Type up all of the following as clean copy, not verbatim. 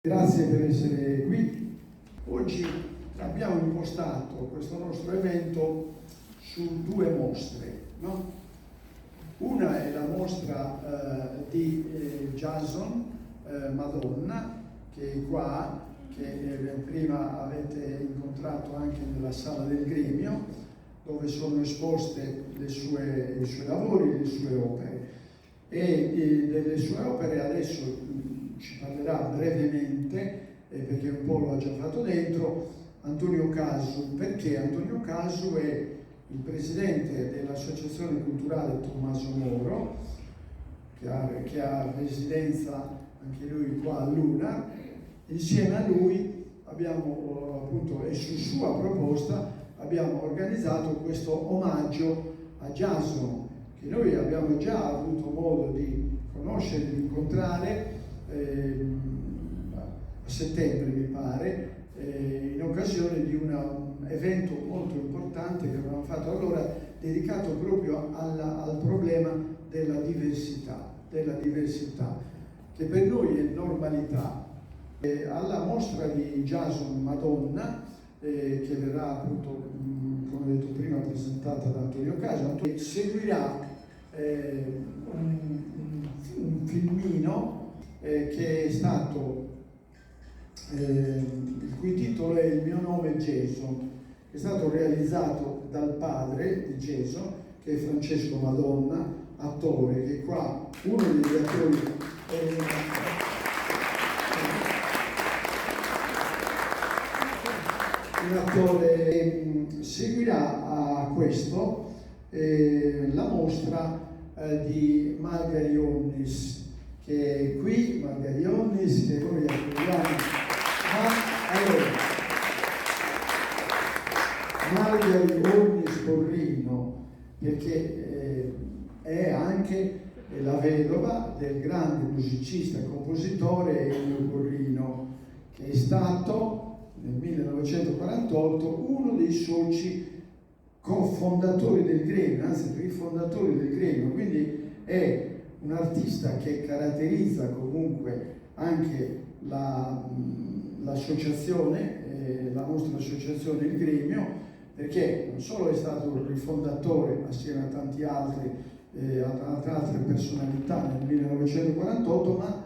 Grazie per essere qui. Oggi abbiamo impostato questo nostro evento su due mostre, no? Una è la mostra di Jason Madonna, che è qua, che prima avete incontrato anche nella sala del gremio, dove sono esposte i suoi lavori, le sue opere. E delle sue opere adesso ci parlerà brevemente, perché un po' lo ha già fatto dentro, Antonio Casu. Perché Antonio Casu è il presidente dell'Associazione Culturale Tommaso Moro, che ha residenza anche lui qua a Luna. Insieme a lui abbiamo appunto, e su sua proposta, abbiamo organizzato questo omaggio a Jason, che noi abbiamo già avuto modo di conoscere, di incontrare a settembre, mi pare, in occasione di un evento molto importante che avevamo fatto allora, dedicato proprio al problema della diversità, che per noi è normalità. Alla mostra di Jason Madonna, che verrà appunto, come detto prima, presentata da Antonio Casu, seguirà un filmino che è stato, il cui titolo è Il mio nome è Jason, che è stato realizzato dal padre di Jason, che è Francesco Madonna, attore, che è qua uno degli attori. Un attore. Seguirà a questo la mostra di Margari Onnis, che è qui, Margari Onnis, che noi accogliamo. Margari Onnis Porrino, perché è anche la vedova del grande musicista e compositore Ennio Porrino, che è stato nel 1948 uno dei soci cofondatori del gremio, anzi rifondatori del gremio, quindi è un artista che caratterizza comunque anche l'associazione, la nostra associazione, il gremio, perché non solo è stato il rifondatore assieme a tanti altri, ad altre personalità nel 1948, ma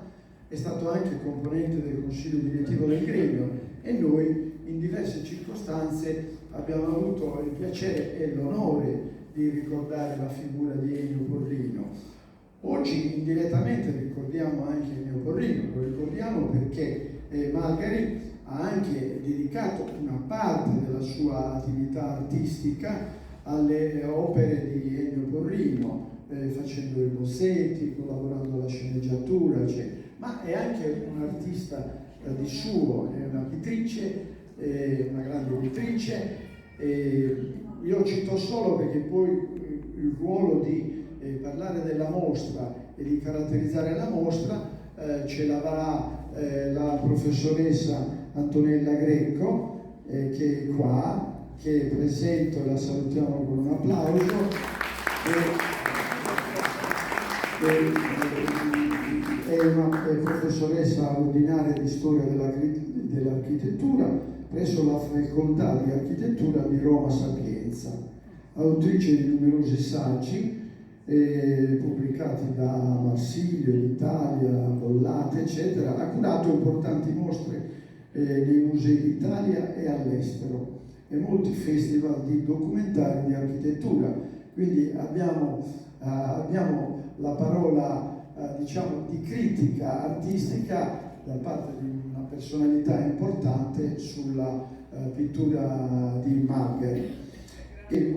è stato anche componente del consiglio direttivo del gremio, e noi in diverse circostanze abbiamo avuto il piacere e l'onore di ricordare la figura di Ennio Porrino. Oggi indirettamente ricordiamo anche Ennio Porrino, lo ricordiamo perché Margari ha anche dedicato una parte della sua attività artistica alle opere di Ennio Porrino, facendo i bozzetti, collaborando alla sceneggiatura, eccetera. Ma è anche un artista di suo, è una pittrice, una grande pittrice. Io cito solo perché poi il ruolo di parlare della mostra e di caratterizzare la mostra ce l'avrà la professoressa Antonella Greco, che è qua, che presento e la salutiamo con un applauso. È una professoressa ordinaria di storia dell'architettura presso la facoltà di architettura di Roma Sapienza, autrice di numerosi saggi pubblicati da Marsilio, Italia, Bollate, eccetera. Ha curato importanti mostre nei musei d'Italia e all'estero e molti festival di documentari di architettura. Quindi abbiamo la parola diciamo di critica artistica da parte di una personalità importante sulla pittura di Margari. E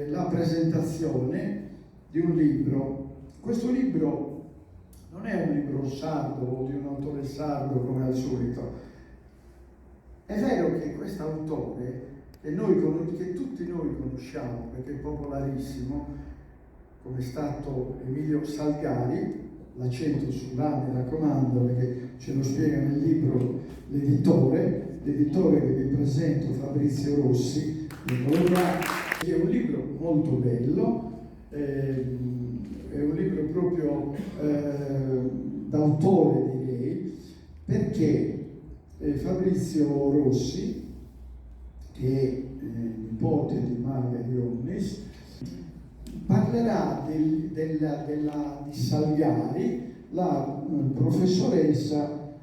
la presentazione di un libro. Questo libro non è un libro sardo o di un autore sardo come al solito. È vero che questo autore, che tutti noi conosciamo perché è popolarissimo, come è stato Emilio Salgari, l'accento sull'A mi raccomando perché ce lo spiega nel libro l'editore che vi presento, Fabrizio Rossi, che è un libro molto bello, è un libro proprio d'autore direi, perché Fabrizio Rossi, che è nipote di Marga Ionnis, parlerà di Salgari, la professoressa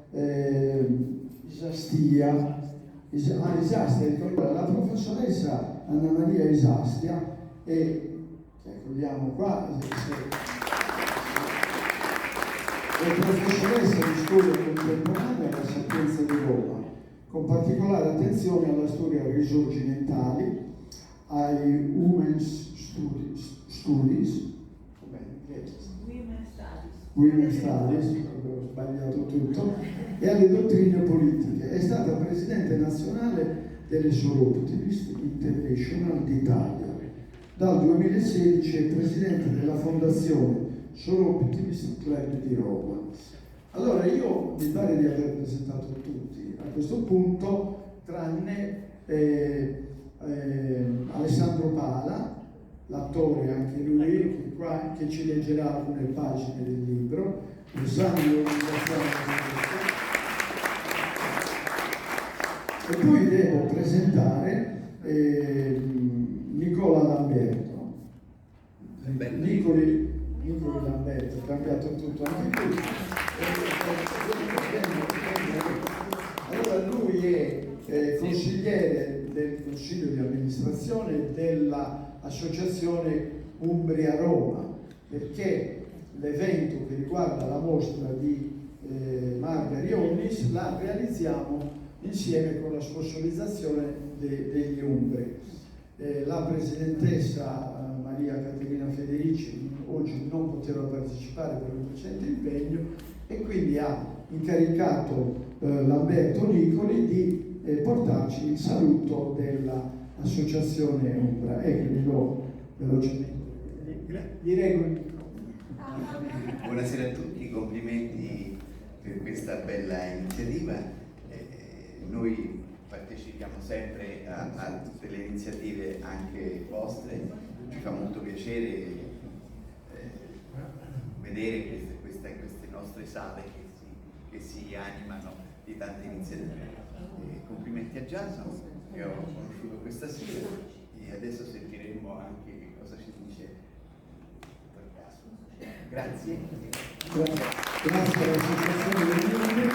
Isastia, la professoressa Anna Maria Isastia, e vediamo qua, è professoressa di storia contemporanea alla Sapienza di Roma, con particolare attenzione alla storia risorgimentali, ai Women's Studies, Women's Studies, ho sbagliato tutto, e alle dottrine politiche. È stata presidente nazionale delle Soroptimist International d'Italia. Dal 2016 è presidente della fondazione Soroptimist Club di Roma. Allora io mi pare di aver presentato tutti a questo punto, tranne Alessandro Pala, l'attore anche lui, che ci leggerà alcune pagine del libro. E poi devo presentare Nicola Lamberto. Nicoli Lamberto, ha cambiato tutto anche lui. Allora lui è consigliere del consiglio di amministrazione dell'associazione Umbria Roma, perché l'evento che riguarda la mostra di Marga Ionnis la realizziamo insieme con la sponsorizzazione degli Umbri. La presidentessa Maria Caterina Federici oggi non poteva partecipare per un recente impegno e quindi ha incaricato Lamberto Nicoli di portarci il saluto dell'associazione Umbra. Ecco, vi do velocemente. Vi prego il microfono. Buonasera a tutti, complimenti per questa bella iniziativa. Noi partecipiamo sempre a tutte le iniziative anche vostre, ci fa molto piacere vedere queste nostre sale che si animano di tante iniziative. Complimenti a Jason, che ho conosciuto questa sera, e adesso sentiremo anche che cosa ci dice per caso. Grazie. Grazie all'associazione degli Umbri.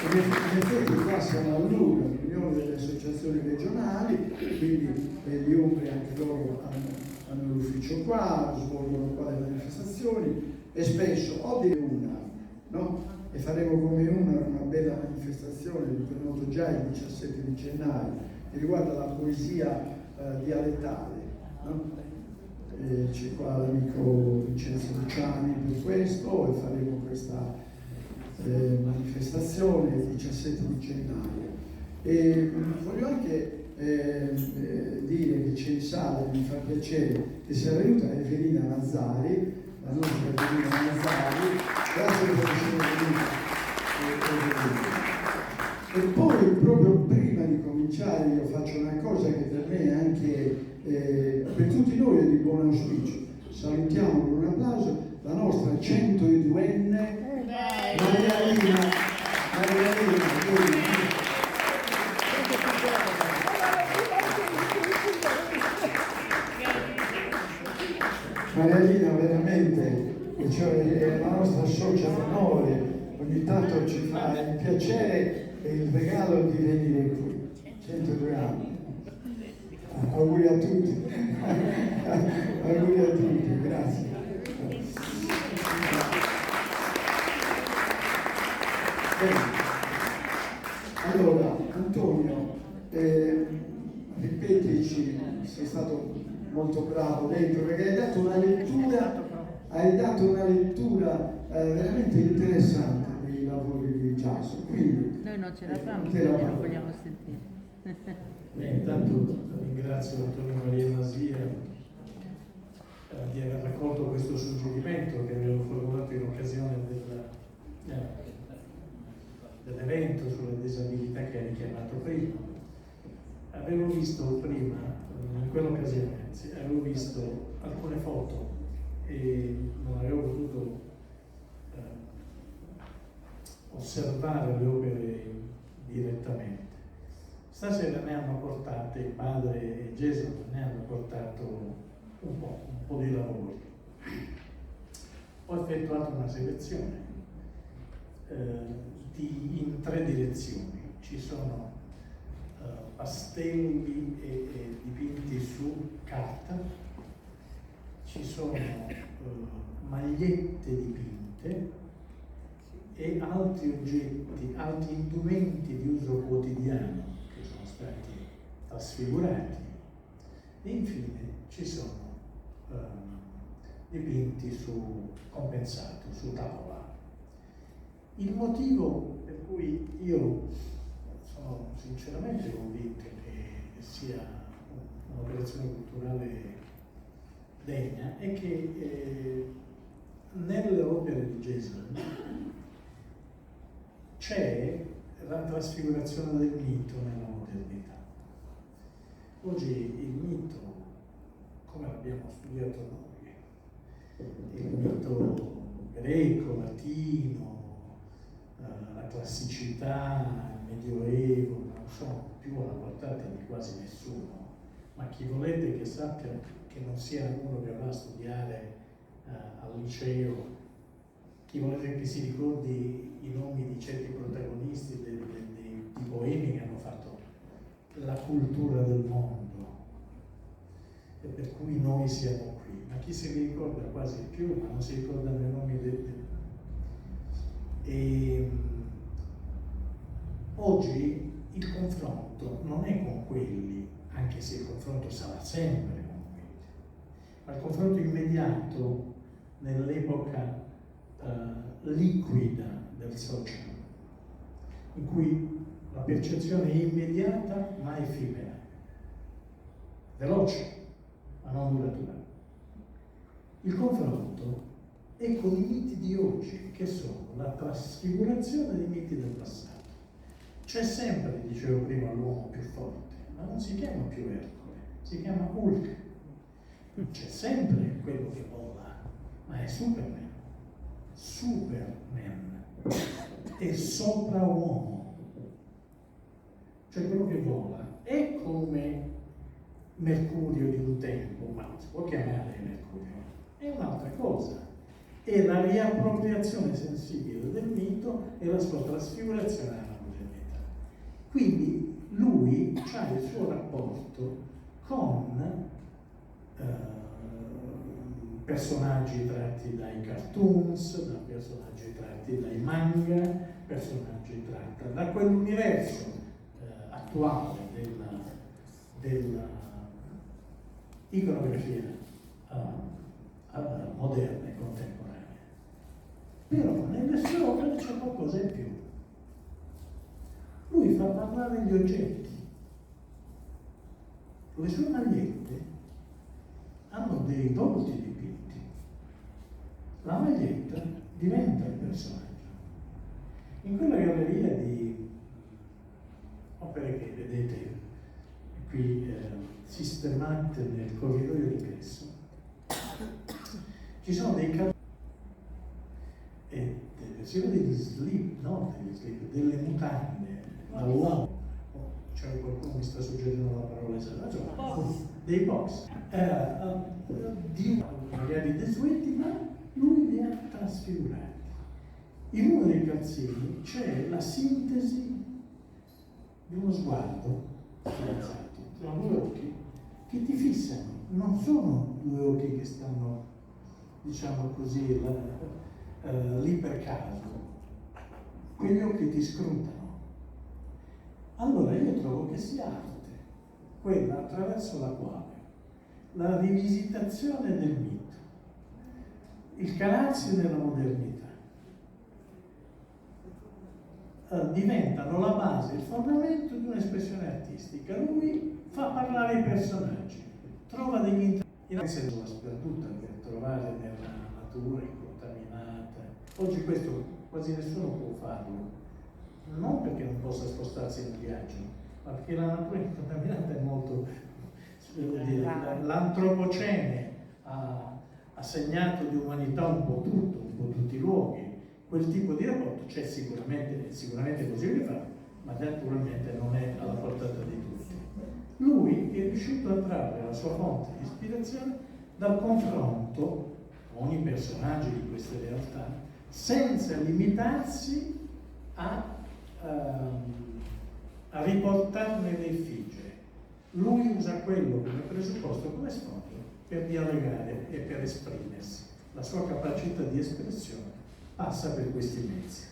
In effetti qua siamo all'URA, l'Unione delle Associazioni Regionali, quindi gli Umbri anche loro hanno l'ufficio qua, svolgono qua le manifestazioni e spesso o di una, no? E faremo come una bella manifestazione, vi prenoto già il 17 di gennaio, che riguarda la poesia dialettale, no? C'è qua l'amico Vincenzo Luciani per questo, e faremo questa manifestazione il 17 di gennaio. E voglio anche dire che c'è in sala, mi fa piacere che sia venuta Evelina Nazzari, la nostra Evelina Nazzari, grazie per essere venuta. E poi proprio prima di cominciare io faccio una cosa che per me è anche per tutti noi è di buon auspicio. Salutiamo con un applauso la nostra 102enne Marialina. Marialina veramente, cioè, è la nostra socia d'onore, ogni tanto ci fa il piacere e il regalo di venire qui. 102 anni. Auguri a tutti. Auguri a tutti, grazie. Bene. Allora, Antonio, ripetici, sei stato molto bravo dentro, perché hai dato una lettura veramente interessante dei lavori di Jason. Quindi, noi non ce la facciamo, non vogliamo sentire. Intanto ringrazio Antonio Maria Masia di aver raccolto questo suggerimento che avevo formulato in occasione dell'evento sulla disabilità che ha richiamato prima. Avevo visto prima, in quell'occasione, avevo visto alcune foto e non avevo potuto osservare le opere direttamente. Stasera ne hanno portate, il padre e Gesù ne hanno portato un po' di lavoro. Ho effettuato una selezione in 3 direzioni. Ci sono pastelli e dipinti su carta, ci sono magliette dipinte e altri oggetti, altri indumenti di uso quotidiano che sono stati trasfigurati, e infine ci sono dipinti compensato su tavola. Il motivo per cui io sono sinceramente convinto che sia un'operazione culturale degna è che nelle opere di Gesù c'è la trasfigurazione del mito nella modernità. Oggi il mito, come l'abbiamo studiato noi, il mito greco, latino, la classicità, il medioevo, non sono più alla portata di quasi nessuno, ma chi volete che sappia che non sia uno che va a studiare al liceo, chi volete che si ricordi i nomi di certi protagonisti dei poemi che hanno fatto la cultura del mondo e per cui noi siamo qui, ma chi se li ricorda quasi più, ma non si ricordano i nomi oggi il confronto non è con quelli, anche se il confronto sarà sempre con quelli, ma il confronto immediato nell'epoca liquida del social, in cui la percezione è immediata ma effimera, veloce ma non duratura. Il confronto è con i miti di oggi, che sono la trasfigurazione dei miti del passato. C'è sempre, dicevo prima, l'uomo più forte, ma non si chiama più Ercole, si chiama Hulk. C'è sempre quello che vola, ma è Superman. Superman è soprauomo, cioè quello che vola è come Mercurio di un tempo, ma non si può chiamare Mercurio, è un'altra cosa, è la riappropriazione sensibile del mito e la sua trasfigurazione alla modernità. Quindi lui ha il suo rapporto con personaggi tratti dai cartoons, da personaggi tratti dai manga, personaggi tratti da quell'universo attuale della iconografia moderna e contemporanea. Però nelle sue opere c'è qualcosa in più. Lui fa parlare gli oggetti. Le sue magliette hanno dei volti dipinti. La maglietta diventa il personaggio. In quella galleria di opere che vedete qui sistemate nel corridoio d'ingresso, ci sono dei degli slip, no degli slip, delle mutande da uomo. Cioè qualcuno mi sta suggerendo la parola esatta, dei box, magari desueti, ma lui li ha trasfigurati. In uno dei calzini c'è la sintesi di uno sguardo fidanzato, sono 2 occhi che ti fissano, non sono 2 occhi che stanno, diciamo così, lì per caso, quegli occhi ti scrutano. Allora io trovo che sia arte, quella attraverso la quale la rivisitazione del mito, il calarsi nella modernità, diventano la base, il fondamento di un'espressione artistica. Lui fa parlare i personaggi, trova degli interessi sperduta per trovare nella natura incontaminata. Oggi questo quasi nessuno può farlo, non perché non possa spostarsi in viaggio, ma perché la natura incontaminata è molto... L'antropocene ha segnato di umanità un po' tutto, un po' tutti i luoghi. quel tipo di rapporto c'è sicuramente possibile farlo, ma naturalmente non è alla portata di tutti. Lui è riuscito a trarre la sua fonte di ispirazione dal confronto con ogni personaggio di queste realtà, senza limitarsi a riportarne l'effigie. Lui usa quello come presupposto, come sfondo, per dialogare e per esprimersi. La sua capacità di espressione passa per questi mezzi.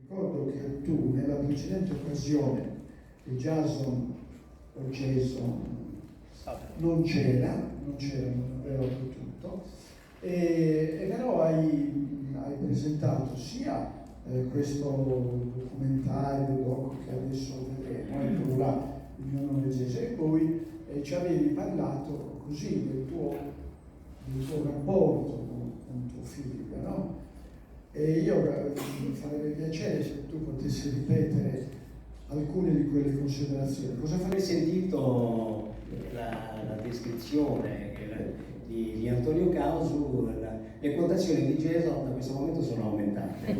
Ricordo che tu nella precedente occasione il Jason non c'era, non aveva potuto, e però hai presentato sia questo documentario doc che adesso vedremo, intitola Il mio nome è Gesù, e poi ci avevi parlato così del tuo rapporto con tuo figlio, no? E io mi farebbe piacere se tu potessi ripetere alcune di quelle considerazioni. Cosa farei sentito la descrizione di Antonio Causu, le quotazioni di Gesù da questo momento sono aumentate.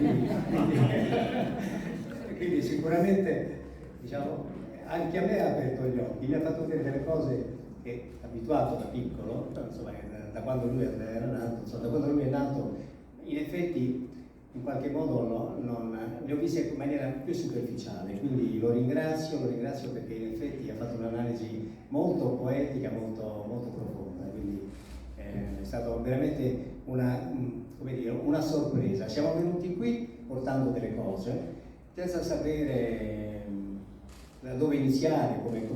Quindi sicuramente, diciamo, anche a me ha aperto gli occhi, mi ha fatto vedere delle cose che, abituato da piccolo, insomma, da quando lui era nato, insomma, da quando lui è nato, in effetti in qualche modo le ho viste in maniera più superficiale, quindi lo ringrazio perché in effetti ha fatto un'analisi molto poetica, molto profonda, quindi è stato veramente una sorpresa. Siamo venuti qui portando delle cose senza sapere da dove iniziare, come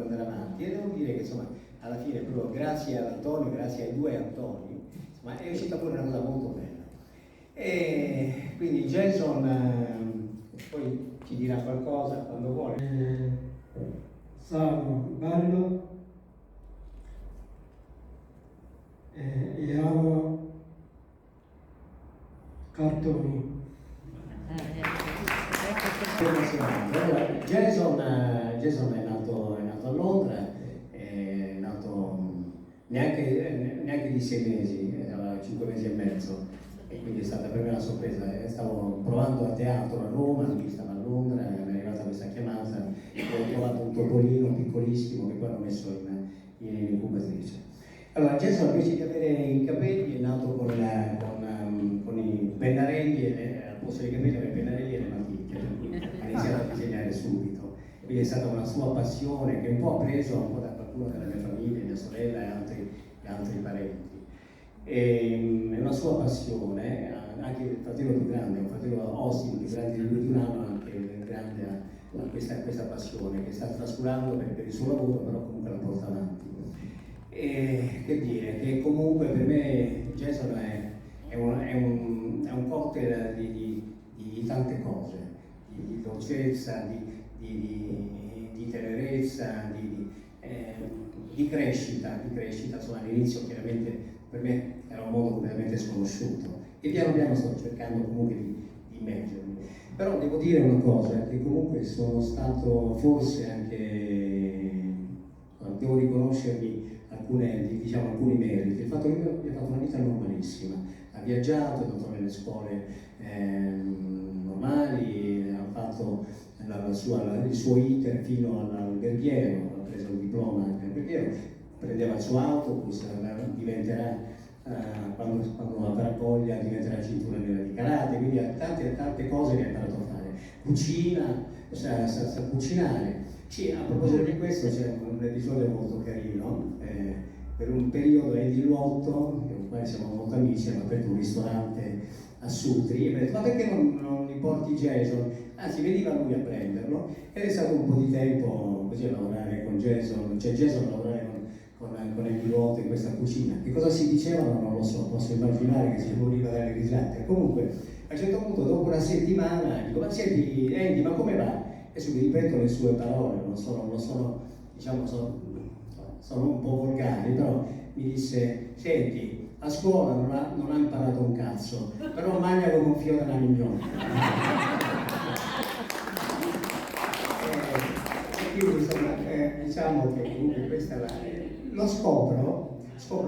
andare avanti, e devo dire che insomma alla fine proprio grazie ad Antonio, grazie ai due Antoni, insomma, è uscita fuori una cosa molto bella. E quindi Jason poi ci dirà qualcosa quando vuole. Sono bello e amo cartoni. Allora, Jason è nato a Londra, è nato neanche di 6 mesi, aveva 5 mesi e mezzo. E quindi è stata per me una sorpresa. Stavo provando a teatro a Roma, lui stava a Londra, mi è arrivata questa chiamata, ho trovato un topolino piccolissimo che poi hanno messo in incubatrice. Allora, Jason invece di avere i capelli è nato con i pennarelli, al posto dei capelli aveva i pennarelli e le matite, per cui ha iniziato a disegnare subito. Quindi è stata una sua passione che un po' ha preso un po' da qualcuno della mia famiglia, mia sorella e altri parenti. È una sua passione, anche il fratello più grande, un fratello Austin più grande di lui di un anno, anche grande a questa passione che sta trascurando per il suo lavoro, però comunque la porta avanti. E che dire, che comunque per me Jason è un cocktail di tante cose, di dolcezza, di tenerezza, di crescita, insomma all'inizio chiaramente per me era un modo completamente sconosciuto e piano piano sto cercando comunque di immergermi. Però devo dire una cosa, che comunque sono stato forse anche, devo riconoscermi alcuni meriti. Il fatto che lui ha fatto una vita normalissima, ha viaggiato, è andato nelle scuole normali, ha fatto il suo iter fino all'alberghiero, ha preso il diploma anche all'alberghiero, prendeva il suo autobus, diventerà, quando avrà voglia, diventerà cintura nera di karate, quindi ha tante cose che ha imparato a fare. Cucina, sa cucinare. Sì, a proposito di questo c'è un episodio molto carino. Per un periodo Eddie Luotto, con il quale siamo molto amici, hanno aperto un ristorante a Sutri e mi ha detto: ma perché non li porti Jason? Anzi, veniva lui a prenderlo ed è stato un po' di tempo così a lavorare con Jason, cioè Jason a lavorare con Eddie Luotto in questa cucina. Che cosa si dicevano non lo so, posso immaginare che si moriva dalle risate. Comunque, a un certo punto, dopo una settimana, dico: ma senti Eddie, ma come va? adesso vi ripeto le sue parole, non sono diciamo, sono un po' volgari, però mi disse: senti, a scuola non ha imparato un cazzo, però mangia come un fiore da mignone. Quindi insomma, diciamo che comunque questa è lo scopro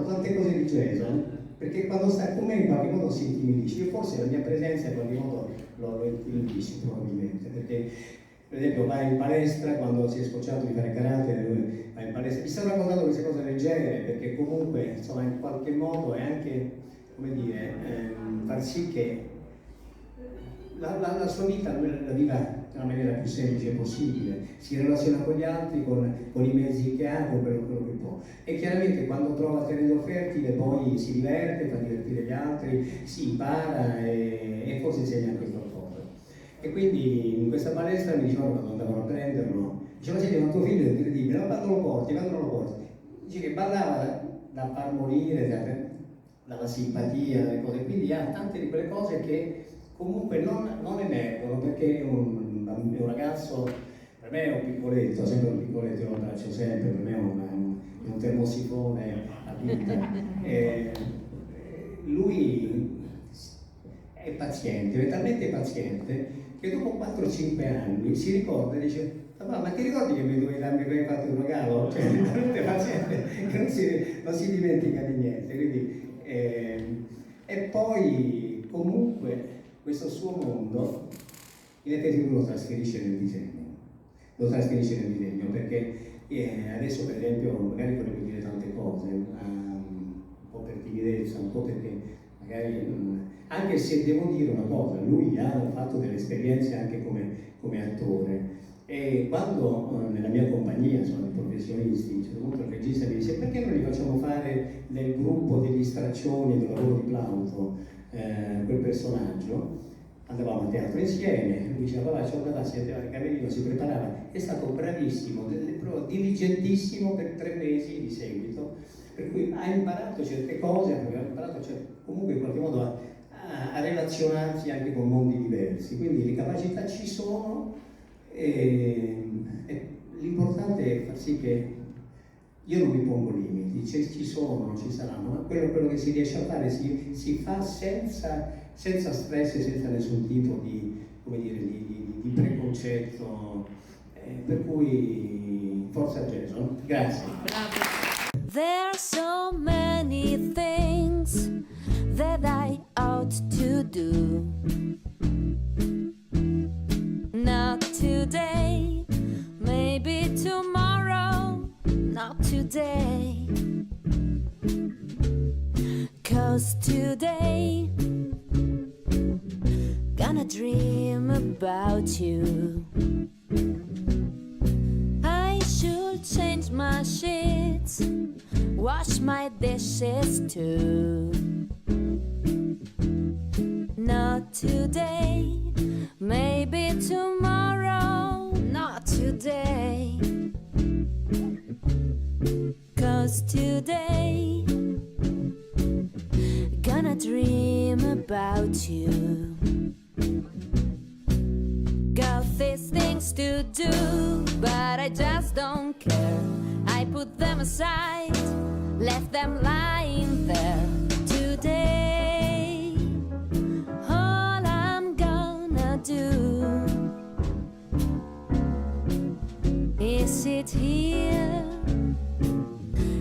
tante cose di Jason, perché quando sta con me in qualche modo si intimidisce. Io forse la mia presenza in qualche modo lo intimidisce probabilmente, perché per esempio va in palestra, quando si è scocciato di fare karate, va in palestra, mi sta raccontando queste cose del genere, perché comunque insomma in qualche modo è anche, come dire, far sì che la sua vita la viva nella maniera più semplice possibile, si relaziona con gli altri, con i mezzi che ha, con quello che può. E chiaramente quando trova terreno fertile poi si diverte, fa divertire gli altri, si impara e forse insegna anche qualcosa. E quindi in questa palestra mi dicevano, quando andavano a prenderlo, dicevano: senti, ma tuo figlio è incredibile, ma quando lo porti? Dice che ballava da far morire, dalla simpatia, dalle cose, quindi ha tante di quelle cose che comunque non emergono, perché è un ragazzo, per me è un piccoletto, sempre un piccoletto, io lo abbraccio sempre, per me è un termosifone a vita. Lui è paziente, è talmente paziente che dopo 4-5 anni si ricorda e dice: ma ti ricordi che mi dovevi darmi che hai fatto un regalo? Cioè, è talmente paziente che non si dimentica di niente. Quindi, e poi comunque questo suo mondo in effetti lui lo trasferisce nel disegno, perché adesso per esempio magari vorrebbe dire tante cose, un po' per timidezza, un po' perché magari, anche se devo dire una cosa, lui ha fatto delle esperienze anche come attore, e quando nella mia compagnia sono i professionisti, a un certo punto il regista mi dice: perché non gli facciamo fare nel gruppo degli straccioni del lavoro di Plauto quel personaggio? Andavamo a teatro insieme, lui diceva: papà, c'è una si andava al camerino, si preparava, è stato bravissimo, diligentissimo per 3 mesi di seguito, per cui ha imparato certe cose, ha imparato comunque in qualche modo a relazionarsi anche con mondi diversi, quindi le capacità ci sono, e l'importante è far sì che io non mi pongo limiti, ci sono, non ci saranno, ma quello che si riesce a fare si fa senza stress e senza nessun tipo di, come dire, di preconcetto, per cui forza Jason, grazie. There are so many things that I ought to do. Not today, maybe tomorrow, not today. 'Cause today gonna dream about you. I should change my sheets, wash my dishes too. Not today, maybe tomorrow, not today. 'Cause today gonna dream about you. Got these things to do, but I just don't care. I put them aside, left them lying there. Today, all I'm gonna do is sit here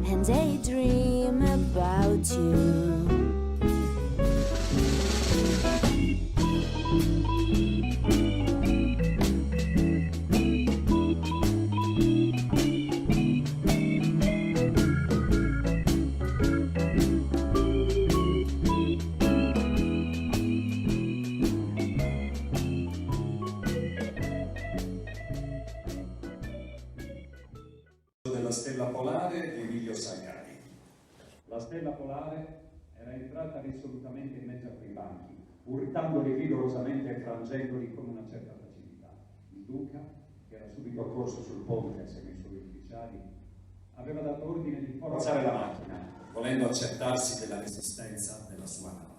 and daydream about you. Della stella polare di Emilio Sagari. La stella polare era entrata risolutamente in mezzo a quei banchi, urtandoli vigorosamente e frangendoli con una certa facilità. Il duca, che era subito accorso sul ponte assieme ai suoi ufficiali, aveva dato ordine di forzare la macchina, volendo accertarsi della resistenza della sua nave.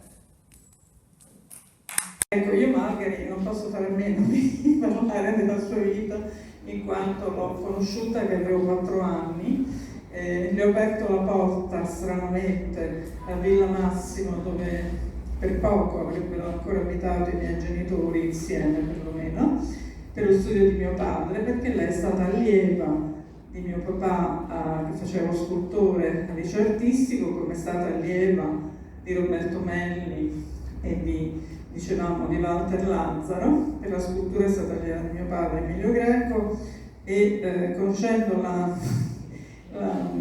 Ecco, io Margherita non posso fare a meno di parlare della sua vita, in quanto l'ho conosciuta che avevo 4 anni, le ho aperto la porta stranamente a Villa Massimo, dove per poco avrebbero ancora abitato i miei genitori insieme perlomeno, per lo studio di mio padre, perché lei è stata allieva di mio papà che faceva scultore al liceo artistico, come è stata allieva di Roberto Melli e dicevamo di Walter Lazzaro. Per la scultura è stata allieva di mio padre Emilio Greco, e conoscendo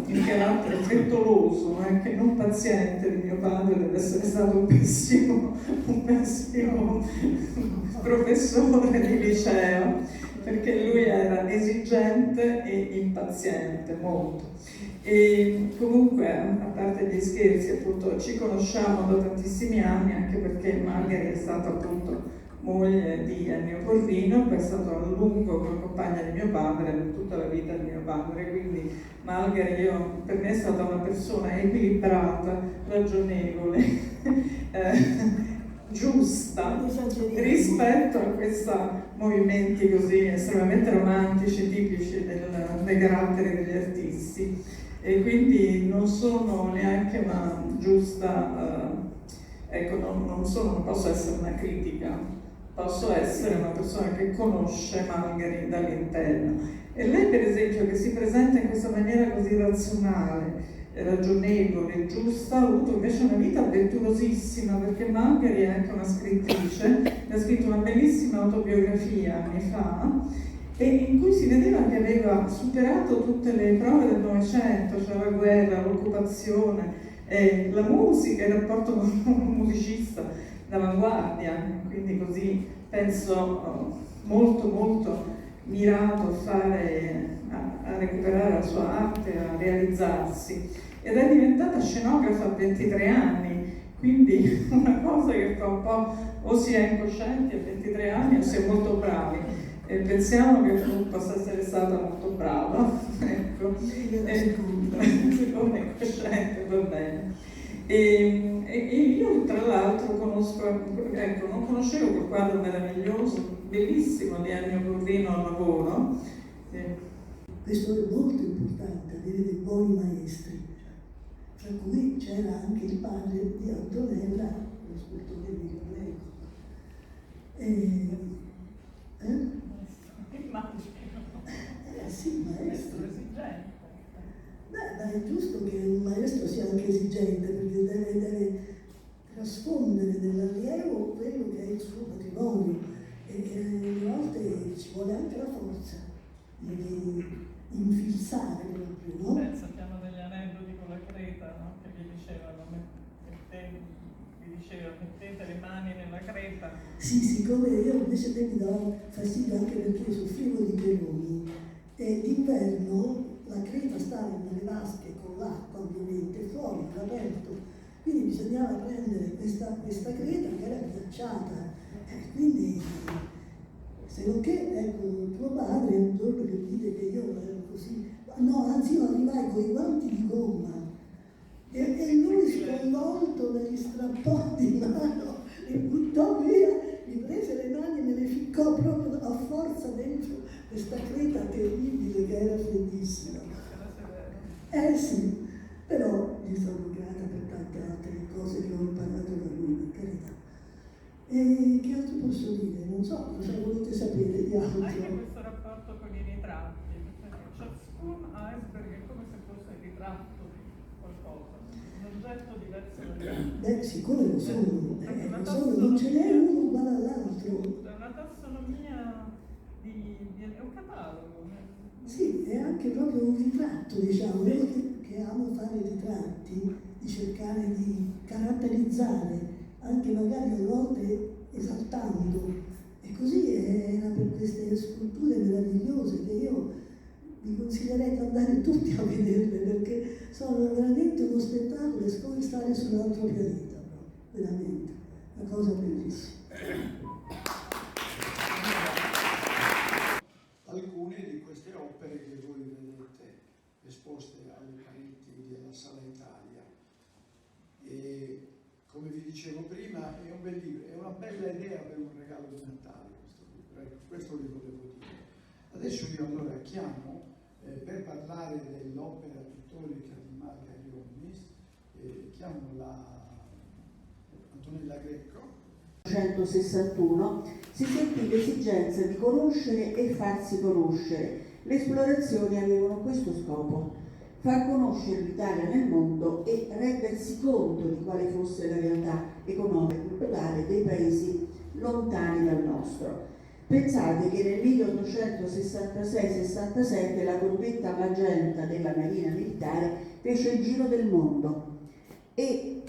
il carattere frettoloso, anche non paziente di mio padre, deve essere stato un pessimo professore di liceo, perché lui era esigente e impaziente, molto. E comunque, a parte gli scherzi, appunto, ci conosciamo da tantissimi anni, anche perché Margherita è stata appunto moglie di Ennio Porrino, poi è stato a lungo compagna di mio padre per tutta la vita di mio padre, quindi Margherita per me è stata una persona equilibrata, ragionevole, giusta rispetto a questi movimenti così estremamente romantici, tipici dei caratteri degli artisti, e quindi non sono neanche una giusta, ecco, non posso essere una critica. Posso essere una persona che conosce Margherita dall'interno. E lei, per esempio, che si presenta in questa maniera così razionale, ragionevole, giusta, ha avuto invece una vita avventurosissima, perché Margherita è anche una scrittrice, ha scritto una bellissima autobiografia anni fa, e in cui si vedeva che aveva superato tutte le prove del Novecento, cioè la guerra, l'occupazione, la musica, il rapporto con un musicista d'avanguardia, quindi così penso molto molto mirato a recuperare la sua arte, a realizzarsi, ed è diventata scenografa a 23 anni, quindi una cosa che fa un po' o si è incoscienti a 23 anni o si è molto bravi, e pensiamo che tu possa essere stata molto brava, ecco, secondo incosciente, va bene. E io tra l'altro non conoscevo quel quadro meraviglioso, bellissimo di Ennio Porrino al lavoro. Questo è molto importante, avere dei buoni maestri, fra cui c'era anche il padre di Antonella, lo scultore di Greco. Sì, maestro. Beh, è giusto che un maestro sia anche esigente, perché deve trasfondere nell'allievo quello che è il suo patrimonio, e a volte ci vuole anche la forza di infilzare proprio, no? Sappiamo degli aneddoti con la creta, no? Che vi dicevano, mettete le mani nella creta. Sì, siccome io invece mi davo fastidio anche perché soffrivo di geloni, e d'inverno la creta stava nelle vasche con l'acqua ovviamente fuori, all'aperto, quindi bisognava prendere questa creta che era ghiacciata, quindi se non che, ecco, tuo padre un giorno che vide che io ero così, no, anzi io arrivai con i guanti di gomma e lui sconvolto me li strappò di mano, li buttò via, mi prese le mani e me le ficcò proprio a forza dentro questa creta terribile che era freddissima. Sì, però gli sono grata per tante altre cose che ho imparato da lui, per carità. E che altro posso dire? Non so, cosa volete sapere di altro? Anche questo rapporto con i ritratti, perché ciascun iceberg è come se fosse il ritratto di qualcosa, un oggetto diverso dall'altro. Beh, siccome lo sono, non ce n'è uno uguale all'altro. È una tassonomia è un catalogo. Sì, è anche proprio un ritratto, diciamo. Io che amo fare ritratti, di cercare di caratterizzare, anche magari a volte esaltando. E così era per queste sculture meravigliose che io vi consiglierei di andare tutti a vederle, perché sono veramente uno spettacolo, è come stare su un altro pianeta, veramente, una cosa bellissima. Alcune di queste opere che voi vedete esposte alle pareti della Sala Italia, e come vi dicevo prima è un bel libro, è una bella bella idea per un regalo di Natale questo libro, ecco, questo vi volevo dire. Adesso io allora chiamo, per parlare dell'opera pittorica di Marga Ionis, chiamo Antonella Greco. 1961 si sentì l'esigenza di conoscere e farsi conoscere. Le esplorazioni avevano questo scopo: far conoscere l'Italia nel mondo e rendersi conto di quale fosse la realtà economica e culturale dei paesi lontani dal nostro. Pensate che nel 1866-67 la gruppetta Magenta della Marina Militare fece il giro del mondo e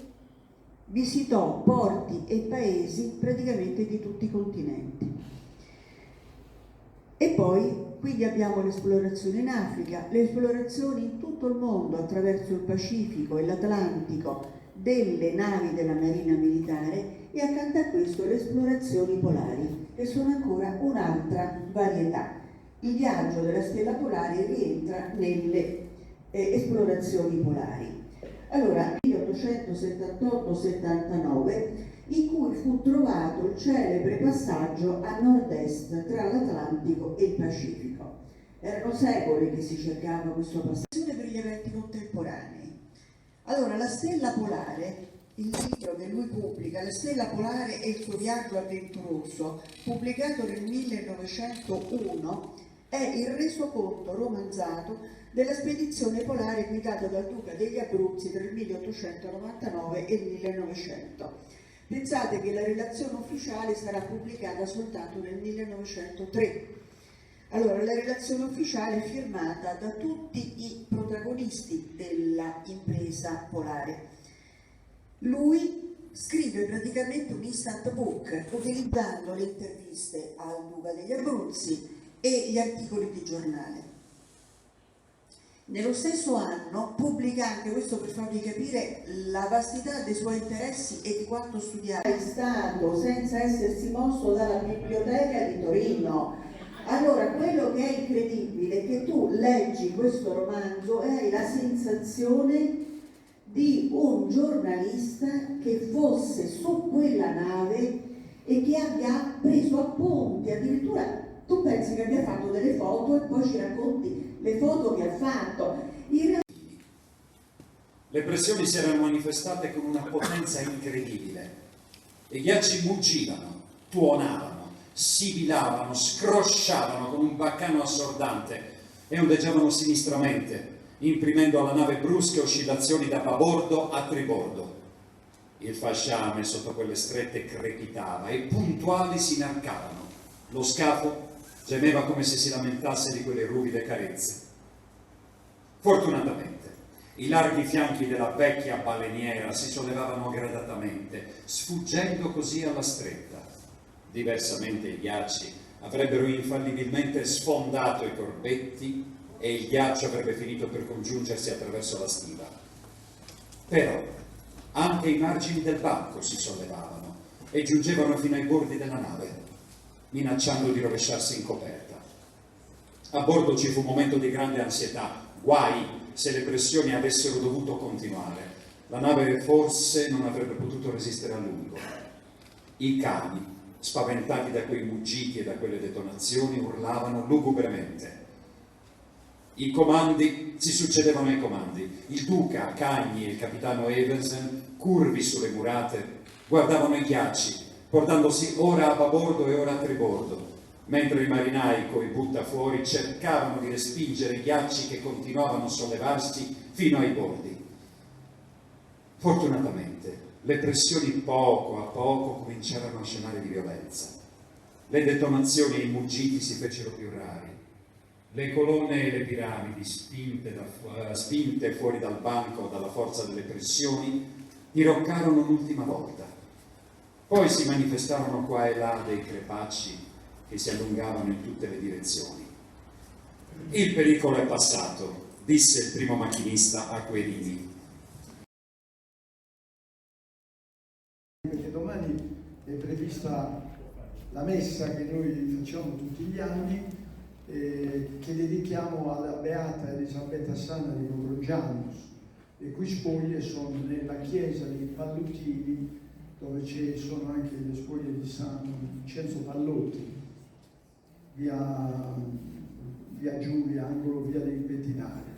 visitò porti e paesi praticamente di tutti i continenti. E poi quindi abbiamo le esplorazioni in Africa, le esplorazioni in tutto il mondo attraverso il Pacifico e l'Atlantico delle navi della Marina Militare, e accanto a questo le esplorazioni polari, che sono ancora un'altra varietà. Il viaggio della stella polare rientra nelle esplorazioni polari. Allora, nel 1878-79, in cui fu trovato il celebre passaggio a nord-est tra l'Atlantico e il Pacifico. Erano secoli che si cercava questo passaggio per gli eventi contemporanei. Allora, la stella polare, il libro che lui pubblica, La stella polare e il suo viaggio avventuroso, pubblicato nel 1901, è il resoconto romanzato della spedizione polare guidata dal duca degli Abruzzi tra il 1899 e il 1900. Pensate che la relazione ufficiale sarà pubblicata soltanto nel 1903. Allora, la relazione ufficiale è firmata da tutti i protagonisti della impresa polare. Lui scrive praticamente un instant book utilizzando le interviste al duca degli Abruzzi e gli articoli di giornale. Nello stesso anno pubblica anche, questo per farvi capire la vastità dei suoi interessi e di quanto studiato, è stato senza essersi mosso dalla biblioteca di Torino. Allora, quello che è incredibile è che tu leggi questo romanzo e hai la sensazione di un giornalista che fosse su quella nave e che abbia preso appunti, addirittura tu pensi che abbia fatto delle foto e poi ci racconti le foto che ha fatto. Le pressioni si erano manifestate con una potenza incredibile. I ghiacci muggivano, tuonavano, sibilavano, scrosciavano con un baccano assordante e ondeggiavano sinistramente, imprimendo alla nave brusche oscillazioni da babordo a tribordo. Il fasciame sotto quelle strette crepitava e puntuali si inarcavano. Lo scafo gemeva come se si lamentasse di quelle ruvide carezze. Fortunatamente, i larghi fianchi della vecchia baleniera si sollevavano gradatamente, sfuggendo così alla stretta. Diversamente i ghiacci avrebbero infallibilmente sfondato i corbetti e il ghiaccio avrebbe finito per congiungersi attraverso la stiva. Però anche i margini del banco si sollevavano e giungevano fino ai bordi della nave, minacciando di rovesciarsi in coperta. A bordo ci fu un momento di grande ansietà, guai se le pressioni avessero dovuto continuare. La nave forse non avrebbe potuto resistere a lungo. I cani, spaventati da quei muggiti e da quelle detonazioni, urlavano lugubremente. I comandi si succedevano ai comandi. Il duca, Cagni e il capitano Evensen, curvi sulle murate, guardavano i ghiacci, portandosi ora a babordo e ora a tribordo, mentre i marinai coi buttafuori cercavano di respingere i ghiacci che continuavano a sollevarsi fino ai bordi. Fortunatamente, le pressioni poco a poco cominciarono a scemare di violenza. Le detonazioni e i muggiti si fecero più rari. Le colonne e le piramidi, spinte fuori dal banco dalla forza delle pressioni, diroccarono un'ultima volta. Poi si manifestarono qua e là dei crepacci che si allungavano in tutte le direzioni. Il pericolo è passato, disse il primo macchinista a Querini. Perché domani è prevista la messa che noi facciamo tutti gli anni, che dedichiamo alla Beata Elisabetta Sanna di Novrogianus, le cui spoglie sono nella chiesa dei Pallutini, dove ci sono anche le spoglie di San Vincenzo Pallotti, via Giulia, angolo via dei Bettinari.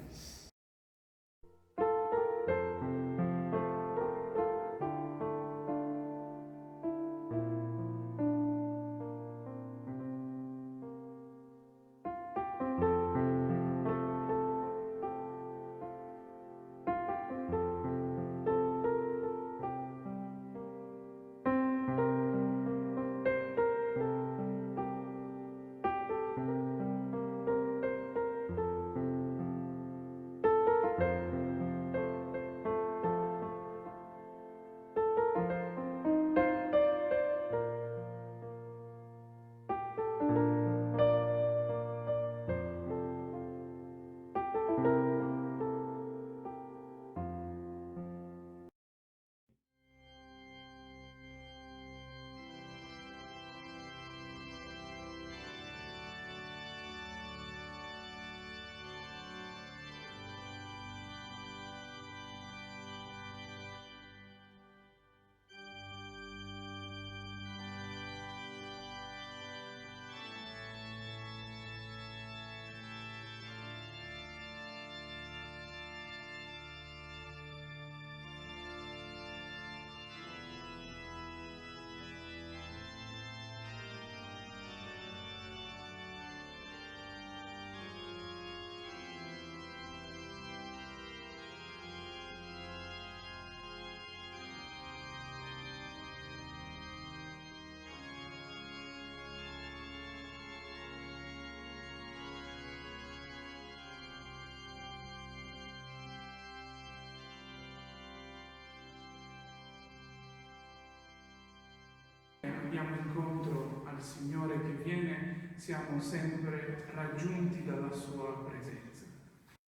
Andiamo incontro al Signore che viene, siamo sempre raggiunti dalla sua presenza.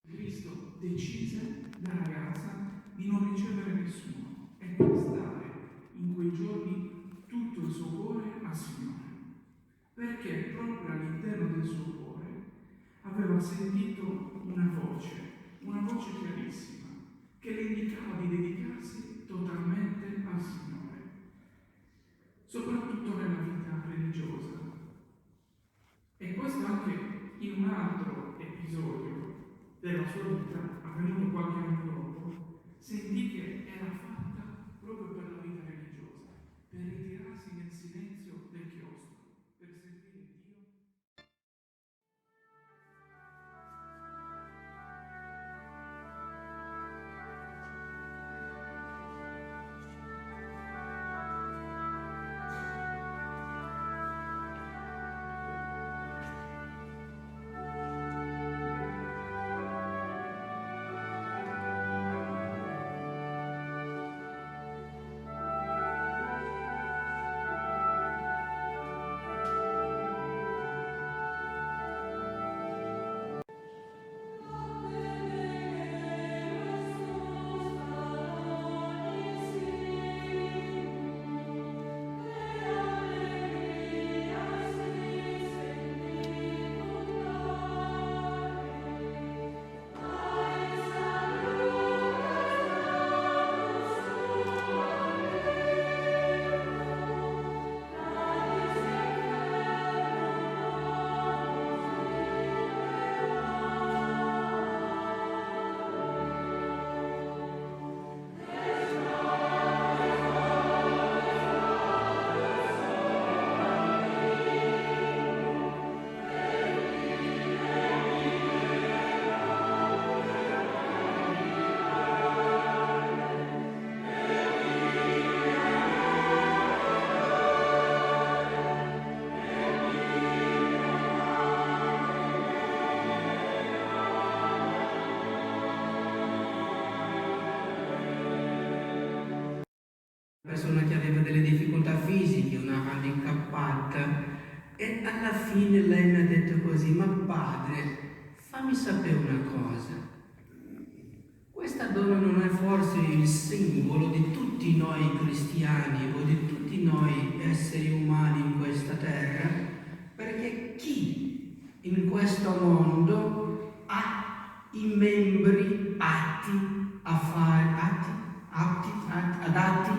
Cristo decise da ragazza di non ricevere nessuno e di stare in quei giorni tutto il suo cuore al Signore, perché proprio all'interno del suo cuore aveva sentito una voce chiarissima, che le indicava di dedicarsi totalmente al Signore, soprattutto nella vita religiosa. E questo anche in un altro episodio della sua vita, avvenuto qualche anno dopo, sentì che era fatta proprio per la vita religiosa, per ritirarsi nel silenzio del chiostro, per servire Dio. Persona che aveva delle difficoltà fisiche, una handicappata, e alla fine lei mi ha detto così: ma padre, fammi sapere una cosa, questa donna non è forse il simbolo di tutti noi cristiani o di tutti noi esseri umani in questa terra? Perché chi in questo mondo ha i membri atti a fare, adatti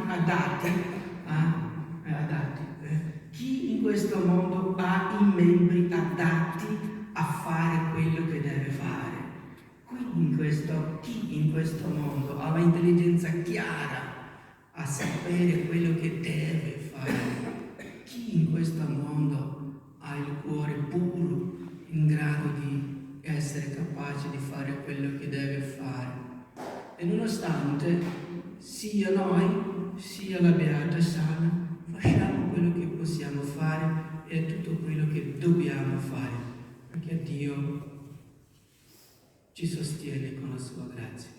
questo mondo ha i membri adatti a fare quello che deve fare? Chi in questo mondo ha l'intelligenza chiara a sapere quello che deve fare? Chi in questo mondo ha il cuore puro, in grado di essere capace di fare quello che deve fare? E nonostante sia noi, sia la Beata Sala, facciamo quello che possiamo fare e tutto quello che dobbiamo fare, perché Dio ci sostiene con la sua grazia.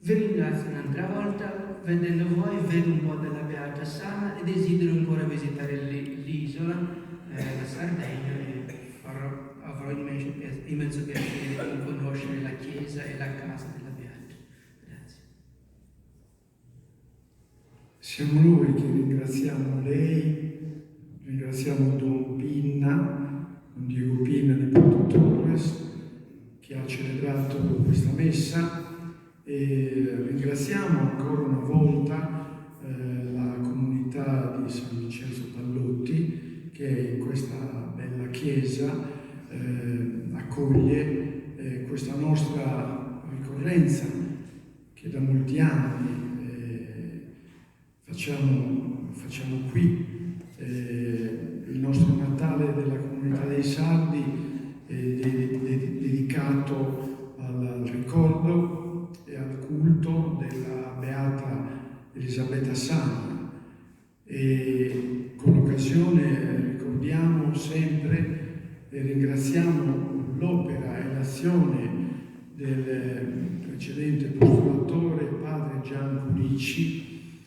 Vi ringrazio un'altra volta, vedendo voi vedo un po' della Beata Sala e desidero ancora visitare l'isola, la Sardegna, e avrò immenso piacere di conoscere la chiesa e la casa della Beata. Grazie. Siamo noi che ringraziamo lei, ringraziamo Don Pinna, Don Diego Pinna di Porto Torres, che ha celebrato questa messa, e ringraziamo ancora una volta la comunità di San Vincenzo Pallotti, che in questa bella chiesa accoglie questa nostra ricorrenza che da molti anni facciamo qui. Il nostro Natale della comunità dei Sardi è dedicato al ricordo e al culto della Beata Elisabetta Sala, e con l'occasione ricordiamo sempre e ringraziamo l'opera e l'azione del precedente postulatore padre Gian Pulici,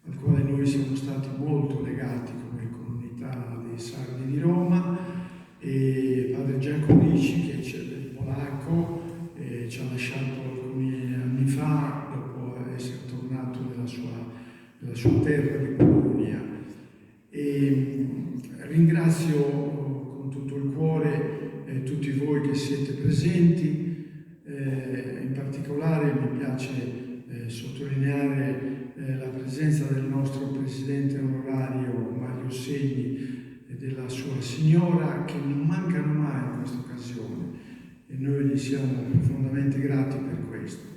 al quale noi siamo stati molto legati come comunità dei Sardi di Roma, e padre Gian Pulici, che c'è del polacco, ci ha lasciato alcuni anni fa dopo essere tornato nella sua terra di Polonia. E ringrazio con tutto il cuore tutti voi che siete presenti, in particolare mi piace sottolineare la presenza del nostro presidente onorario Mario Segni e della sua signora, che non mancano mai in questa occasione, e noi gli siamo profondamente grati per questo.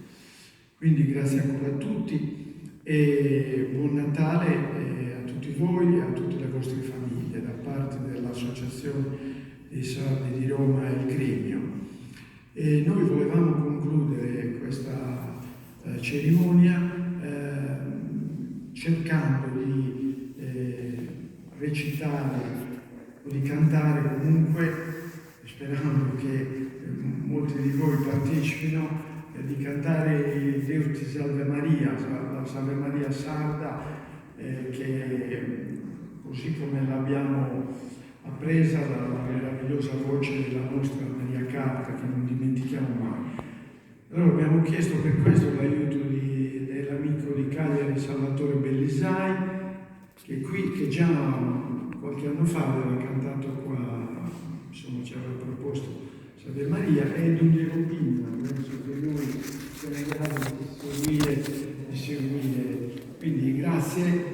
Quindi grazie ancora a tutti e buon Natale a tutti voi e a tutte le vostre famiglie da parte dell'Associazione dei Sardi di Roma e il Gremio. E noi volevamo concludere questa cerimonia cercando di recitare o di cantare comunque, sperando che molti di voi partecipino, di cantare il Deus ti salve Maria, la Salve Maria sarda, che così come l'abbiamo appresa dalla meravigliosa voce della nostra Maria Carta, che non dimentichiamo mai. Allora abbiamo chiesto per questo l'aiuto dell'amico di Cagliari Salvatore Bellisai, che già qualche anno fa aveva cantato qua, insomma ci aveva proposto Salve Maria, e Don Diego Pinna, penso che noi siamo in grado di seguire. Quindi grazie.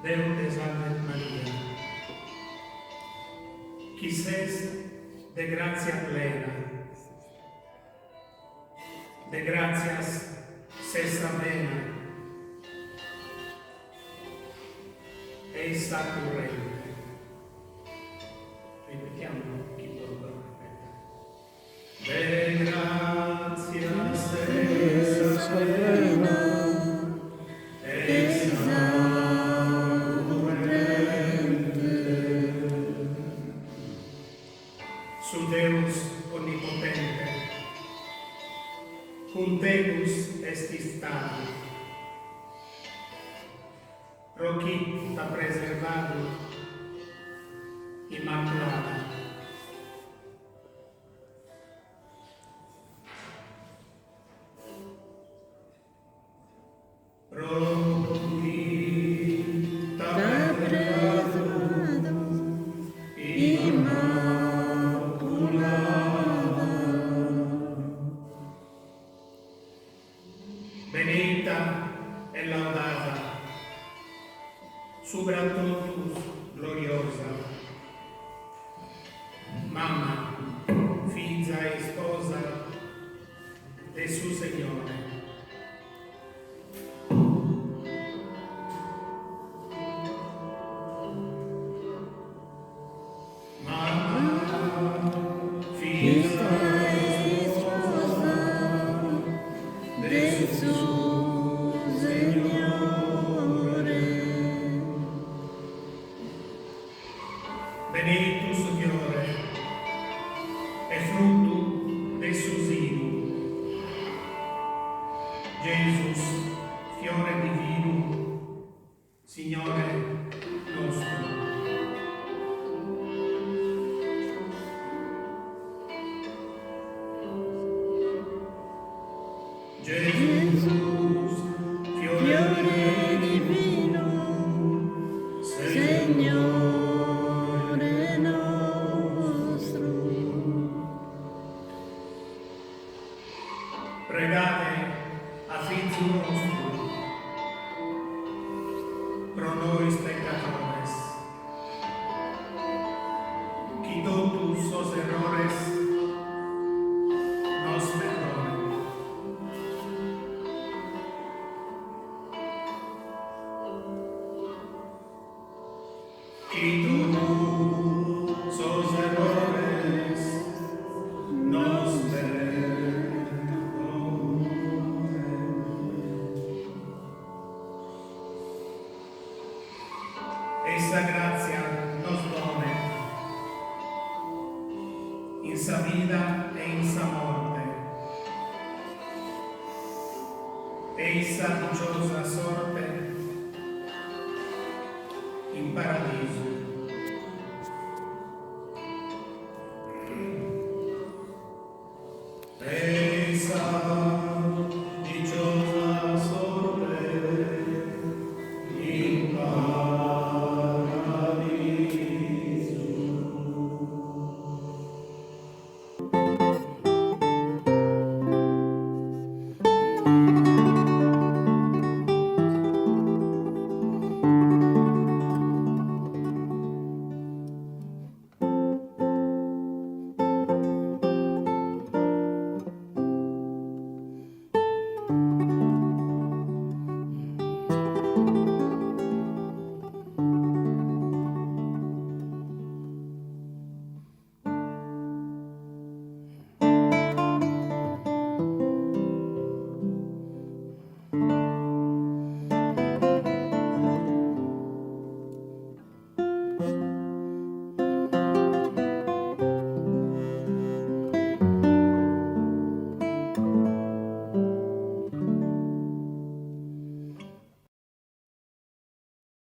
Deus te salve Maria, qui ses de gracia plena, de gratias cessa vena, eis saturrente. Ripetiamolo, chi lo aspetta. De gratia cessa vena, eis su Deus onnipotente, cum Deus estis stati, roquit da preservado, immaculada. Roquit da preservado, totus gloriosa, mamma, figlia e sposa del suo Signore. Benedictus Signore, è frutto del suo seno. Jesus, fiore divino, Signore nostro. Jesus, fiore divino, Signore nostro. Pregate affinché nostro, pro nobis peccatores, qui totus os errores nos perdone. Qui totus os errores nos perdone. Essa grazia nos done in sa vida e in sa morte, e essa dichosa sorte in paradiso.